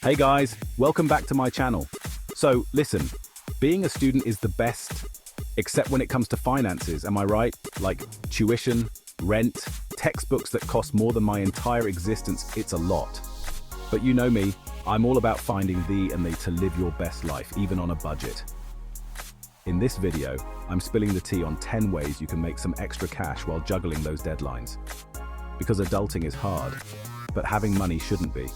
Hey guys, welcome back to my channel. So listen, being a student is the best, except when it comes to finances, am I right? Like tuition, rent, textbooks that cost more than my entire existence, it's a lot. But you know me, I'm all about finding the to live your best life, even on a budget. In this video, I'm spilling the tea on 10 ways you can make some extra cash while juggling those deadlines. Because adulting is hard, but having money shouldn't be.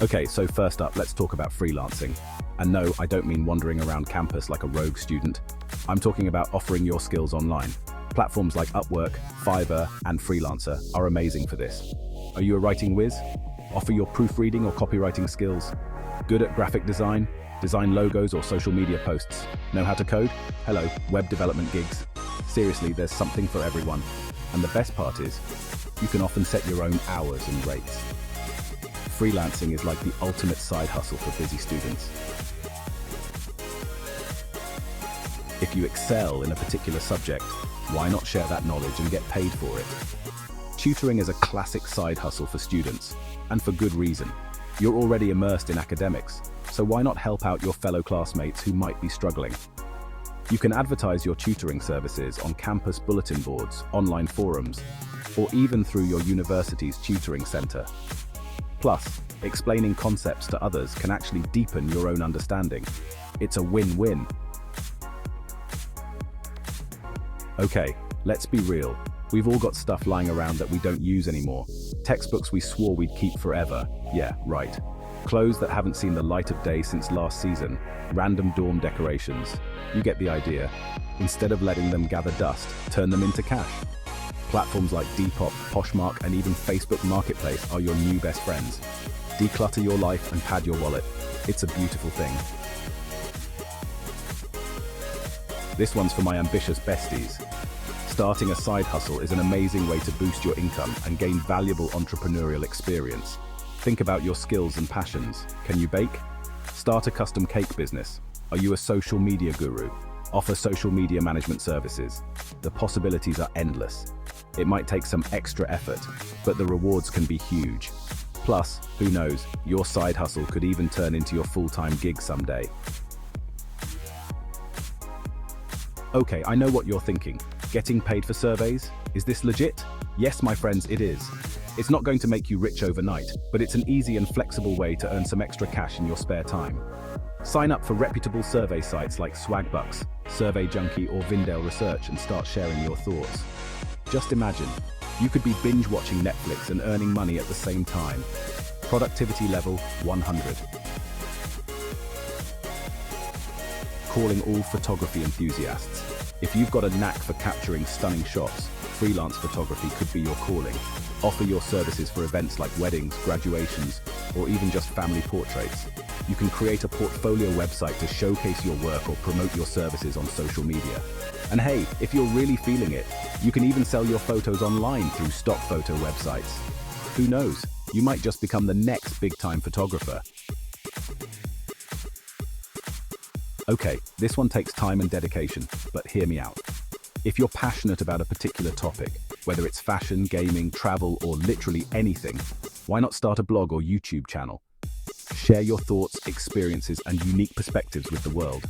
Okay, so first up, let's talk about freelancing. And no, I don't mean wandering around campus like a rogue student. I'm talking about offering your skills online. Platforms like Upwork, Fiverr, and Freelancer are amazing for this. Are you a writing whiz? Offer your proofreading or copywriting skills. Good at graphic design? Design logos or social media posts? Know how to code? Hello, web development gigs. Seriously, there's something for everyone. And the best part is, you can often set your own hours and rates. Freelancing is like the ultimate side hustle for busy students. If you excel in a particular subject, why not share that knowledge and get paid for it? Tutoring is a classic side hustle for students, and for good reason. You're already immersed in academics, so why not help out your fellow classmates who might be struggling? You can advertise your tutoring services on campus bulletin boards, online forums, or even through your university's tutoring center. Plus, explaining concepts to others can actually deepen your own understanding. It's a win-win. Okay, let's be real. We've all got stuff lying around that we don't use anymore. Textbooks we swore we'd keep forever. Yeah, right. Clothes that haven't seen the light of day since last season. Random dorm decorations. You get the idea. Instead of letting them gather dust, turn them into cash. Platforms like Depop, Poshmark, and even Facebook Marketplace are your new best friends. Declutter your life and pad your wallet. It's a beautiful thing. This one's for my ambitious besties. Starting a side hustle is an amazing way to boost your income and gain valuable entrepreneurial experience. Think about your skills and passions. Can you bake? Start a custom cake business. Are you a social media guru? Offer social media management services. The possibilities are endless. It might take some extra effort, but the rewards can be huge. Plus, who knows, your side hustle could even turn into your full-time gig someday. Okay, I know what you're thinking. Getting paid for surveys? Is this legit? Yes, my friends, it is. It's not going to make you rich overnight, but it's an easy and flexible way to earn some extra cash in your spare time. Sign up for reputable survey sites like Swagbucks, Survey Junkie, or Vindale Research and start sharing your thoughts. Just imagine, you could be binge-watching Netflix and earning money at the same time. Productivity level 100. Calling all photography enthusiasts. If you've got a knack for capturing stunning shots, freelance photography could be your calling. Offer your services for events like weddings, graduations, or even just family portraits. You can create a portfolio website to showcase your work or promote your services on social media. And hey, if you're really feeling it, you can even sell your photos online through stock photo websites. Who knows, you might just become the next big-time photographer. Okay, this one takes time and dedication, but hear me out. If you're passionate about a particular topic, whether it's fashion, gaming, travel, or literally anything, why not start a blog or YouTube channel? Share your thoughts, experiences, and unique perspectives with the world.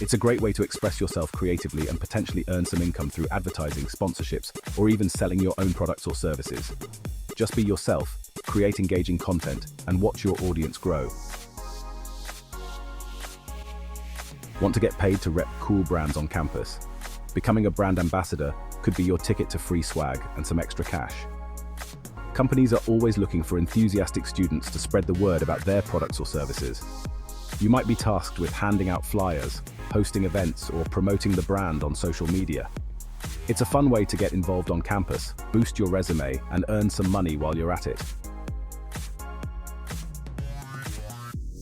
It's a great way to express yourself creatively and potentially earn some income through advertising, sponsorships, or even selling your own products or services. Just be yourself, create engaging content, and watch your audience grow. Want to get paid to rep cool brands on campus? Becoming a brand ambassador could be your ticket to free swag and some extra cash. Companies are always looking for enthusiastic students to spread the word about their products or services. You might be tasked with handing out flyers, hosting events, or promoting the brand on social media. It's a fun way to get involved on campus, boost your resume, and earn some money while you're at it.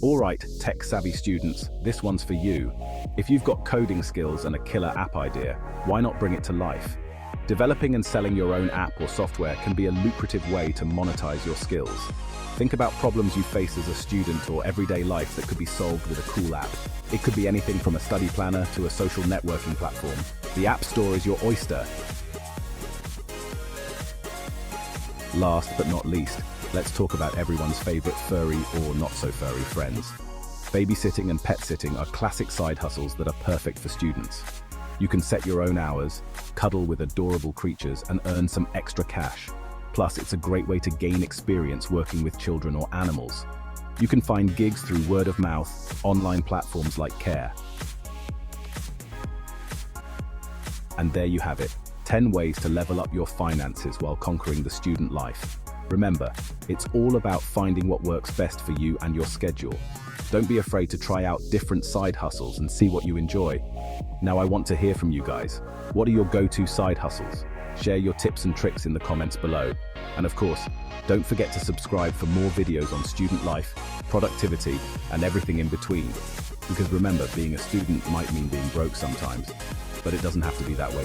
Alright, tech-savvy students, this one's for you. If you've got coding skills and a killer app idea, why not bring it to life? Developing and selling your own app or software can be a lucrative way to monetize your skills. Think about problems you face as a student or everyday life that could be solved with a cool app. It could be anything from a study planner to a social networking platform. The App Store is your oyster. Last but not least, let's talk about everyone's favorite furry or not so furry friends. Babysitting and pet sitting are classic side hustles that are perfect for students. You can set your own hours, cuddle with adorable creatures, and earn some extra cash. Plus, it's a great way to gain experience working with children or animals. You can find gigs through word of mouth, online platforms like Care. And there you have it, 10 ways to level up your finances while conquering the student life. Remember, it's all about finding what works best for you and your schedule. Don't be afraid to try out different side hustles and see what you enjoy. Now I want to hear from you guys. What are your go-to side hustles? Share your tips and tricks in the comments below. And of course, don't forget to subscribe for more videos on student life, productivity, and everything in between. Because remember, being a student might mean being broke sometimes, but it doesn't have to be that way.